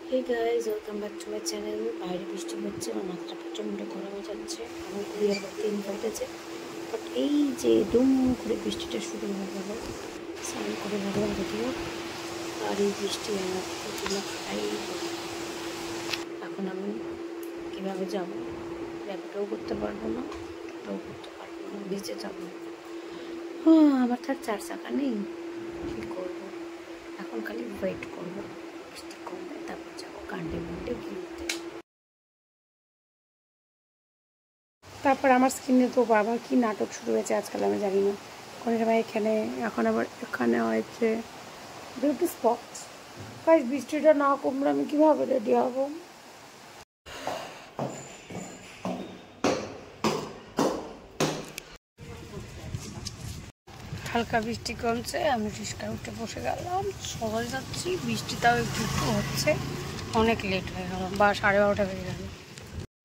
Hey guys, welcome back to my channel. বাইরে বৃষ্টি হচ্ছে, আমার মাথাটা প্রচণ্ড গরম হয়ে যাচ্ছে। আমার কুরিয়ার বাড়িতে ইনভাইট আছে, বাট এই যে দুম করে বৃষ্টিটা শুরু হয়ে গেল। স্নান করে ভাবলাম যদিও, আর এই বৃষ্টি আমার প্রতিমা খাই। এখন আমি কীভাবে যাবো? ব্যাগটাও করতে পারবো না, ওটাও করতে পারবো না, ভিজে যাবো। আমার তার 4 চাকা নেই, কী করবো? এখন খালি ওয়েট করবো বৃষ্টি কমবে, তারপর যাবো কান্ডে মুন্ডে কিনতে। তারপর আমার স্কিনে তো বাবা কি নাটক শুরু হয়েছে আজকাল, আমি জানি না। কোনো সময় এখানে, এখন আবার এখানে হয়েছে বিউটি স্পট। গাইস, বৃষ্টিটা না কমলে আমি কীভাবে রেডি হবো? হালকা বৃষ্টি কমছে, আমি রিস্কায় উঠে বসে গেলাম, সবাই যাচ্ছি। বৃষ্টিটাও একটু একটু হচ্ছে, অনেক লেট হয়ে গেল, বা 12:30 বেজে গেল।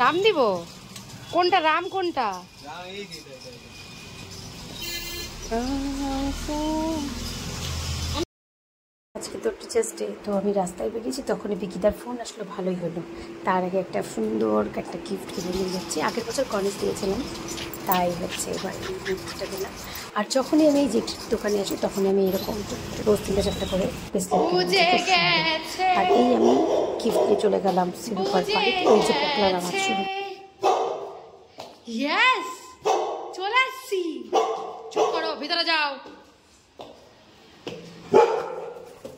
রাম দিব কোনটা? রাম কোনটা? আজকে তো টিচার্স ডে, তো আমি রাস্তায় বেরিয়েছি, তখনই বিকিদার ফোন আসলো। ভালোই হলো, তার আগে একটা সুন্দর একটা গিফট কিনে নিয়ে যাচ্ছি। আগের বছর গণেশ দিয়েছিলাম, তাই হচ্ছে এবার এই গিফটটা দিলাম। আর যখনই আমি এই যে দোকানে আসি, তখনই আমি এরকম রোজ 3-4টা করে আর এই আমি গিফট নিয়ে চলে গেলাম সিলভার পাইপ। ওই যে পকলার আমার শুরু। চলে আসছি, চুপ করো, ভিতরে যাও।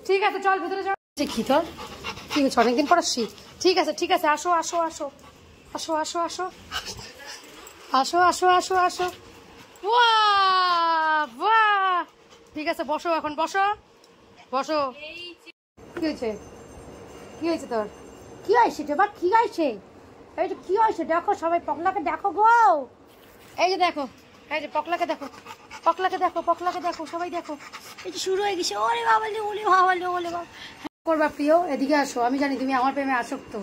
ঠিক আছে, চল ভিতরে যাও। দেখি তোর কি হচ্ছে, অনেকদিন পর আসছি। ঠিক আছে ঠিক আছে, আসো আসো আসো আসো আসো আসো আসো আসো আসো আসো। বাহ বাহ, ঠিক আছে, বসো, এখন বসো বসো। কি হয়েছে? কি হয়েছে তোর? কি হয়েছে তোমার? কি হয়েছে? এই যে কি হয়েছে দেখো, সবাই পকলাকে দেখো গো। এই যে দেখো, এই যে পকলাকে দেখো, পকলাকে দেখো, পকলাকে দেখো, সবাই দেখো। এই যে শুরু হয়ে গেছে। ওরে বাবা লে, ওলে বাবা লে, ওলে বাবা। করবা প্রিয়, এদিকে আসো, আমি জানি তুমি আমার প্রেমে আসক্ত।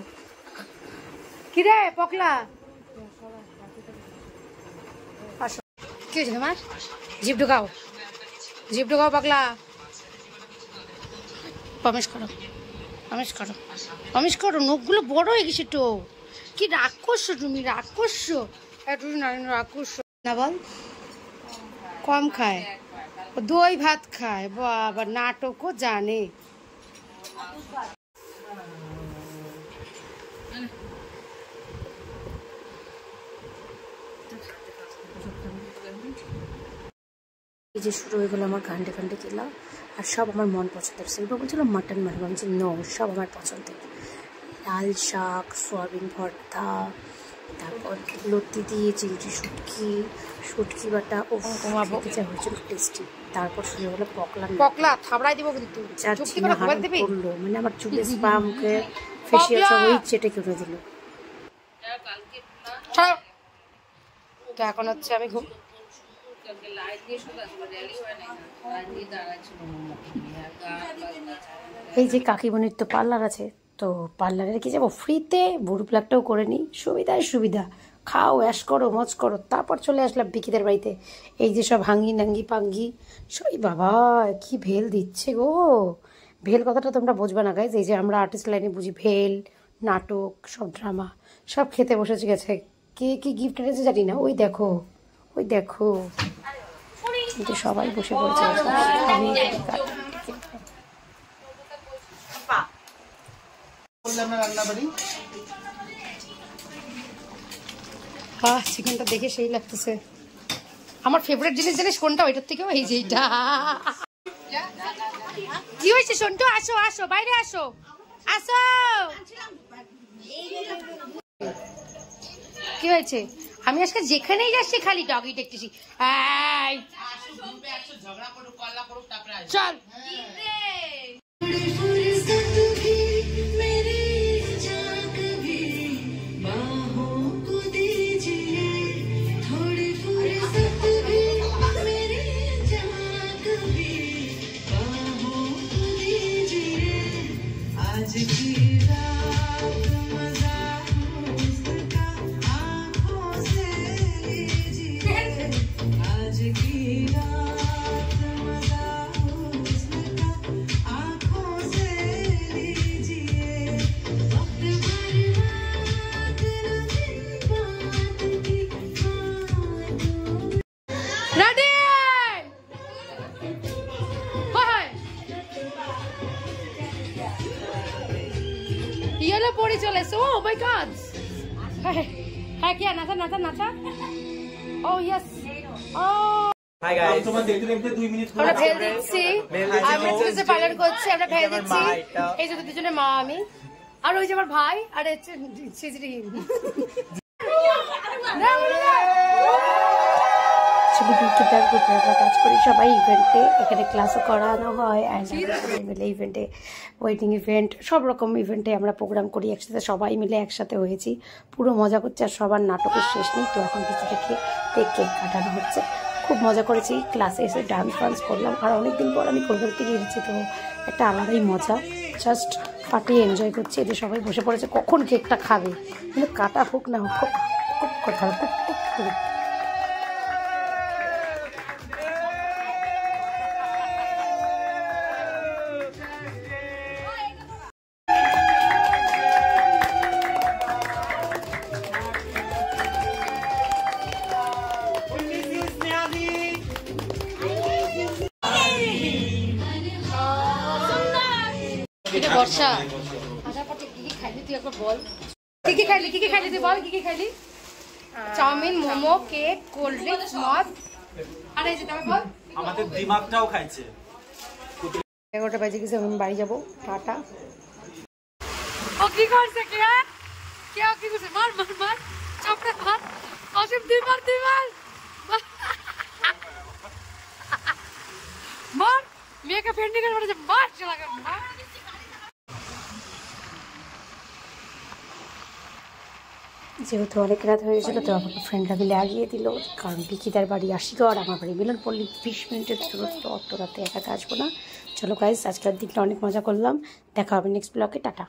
কি রে পকলা, আসো। কি হয়েছে তোমার? জিভ ঢুকাও, জিভ ঢুকাও পকলা। প্রমিস করো, প্রমিস করো, প্রমিস করো। নখগুলো বড় হয়ে গেছে তো। কি রাগ করছো তুমি? রাগ করছো? রাগ করছো না, বল। কম খায়, দই ভাত খায়, বাবা নাটকও জানে। এই যে শুরু হয়ে গেলো আমার কান্ডে কান্ডে খেলা। আর সব আমার মন পছন্দের। শিল্পা বলছিল মাটন মারবো, আমি বলছি নো, সব আমার পছন্দের। লাল শাক, সোয়াবিন ভর্তা, তারপর লতি দিয়ে চিংড়ি শুটকি, শুটকি বাটা, ও খেতে যা হয়েছিল টেস্টি। তারপর শুরু হলো পকলা। পকলা থাবড়াই দিব কিন্তু, যার চিনা হারাম করলো, মানে আমার চুলে স্পা, মুখে ফেসিয়াল সব ওই চেটে করে দিল। তো এখন হচ্ছে আমি ঘুম। এই যে কাকিমণির তো পার্লার আছে, তো পার্লারে কি যাবো, ফ্রিতে বুড়ো প্লাগটাও করে নিই। সুবিধায় সুবিধা, খাও, অ্যাশ করো, মজ করো। তারপর চলে আসলাম বিকিদের বাড়িতে। এই যে সব হাঙ্গি নাঙ্গি পাঙ্গি সই, বাবা কি ভেল দিচ্ছে গো। ভেল কথাটা তোমরা বুঝবে না গাইজ, এই যে আমরা আর্টিস্ট লাইনে বুঝি ভেল, নাটক, সব ড্রামা, সব খেতে বসেছে গেছে। কে কি গিফট এনেছে জানি না, ওই দেখো, ওই দেখো, কিন্তু সবাই বসে পড়েছে। চিকেনটা দেখে সেই লাগতেছে। আমার ফেভারিট জিনিস জানিস কোনটা? ওইটার থেকেও এই যে এইটা। কি হয়েছে সন্টু? আসো আসো, বাইরে আসো, আসো। কি হয়েছে? আমি আজকে যেখানেই যাচ্ছি খালি ডগি দেখতেছি। চল। হ্যালো পরি চলে এসো। ও মাই গড, হ্যাঁ কি নাচা নাচা নাচা। ও ইয়েস, ও হাই গাইস, তোমার দেখতে দেখতে 2 মিনিট আমরা ভেল দিচ্ছি, আমরা চিজে পালন করছি, আমরা ভেল দিচ্ছি। এই যে দুজনে মা, আমি আর ওই যে আমার ভাই, আর হচ্ছে সিজরি। কাজ করি সবাই ইভেন্টে, এখানে ক্লাসও করানো হয়, সবাই মিলে ইভেন্টে, ওয়েডিং ইভেন্ট, সব রকম ইভেন্টে আমরা প্রোগ্রাম করি একসাথে, সবাই মিলে একসাথে হয়েছি, পুরো মজা করছে। আর সবার নাটকের শেষ নেই, তো এখন কিছু দেখে কেক কাটানো হচ্ছে, খুব মজা করেছি। ক্লাসে এসে ডান্স ফান্স করলাম, আর অনেকদিন পর আমি কলকাতা থেকে এসেছি, তো একটা আলাদাই মজা, জাস্ট ফাটিয়ে এনজয় করছি। এদের সবাই বসে পড়েছে কখন কেকটা খাবে, কিন্তু কাটা হোক না হোক কথা করে। বর্ষা আসার পর কি কি খাইলি তুই একবার বল, কি কি খাইলি তুই বল, কি কি খাইলি? Chow mein, momo, cake, cold drinks, মদ, আর এই যে তুমি বল। আমাদের দিমাগটাও খাইছে। 11টা বাজে গেছে, আমি বাড়ি যাবো, টাটা। ও কি করছে, কি করছে? মার মার মার, চাপড়ে মার, অসীম তুই মার মার, মেয়েকে ফ্রেন্ডিং করে বলেছে মার, চলা কর মার। যেহেতু অনেক রাত হয়ে গেছিলো, তো আমাকে ফ্রেন্ডরা মিলে আগিয়ে দিল, কারণ বিকিদার বাড়ি আশিগড়, আমার বাড়ি মিলনপল্লী, 20 মিনিটের দূরত্ব, অত রাতে একা আসবো না। চলো গাইজ, আজকের দিনটা অনেক মজা করলাম, দেখা হবে নেক্সট ব্লগে, টাটা।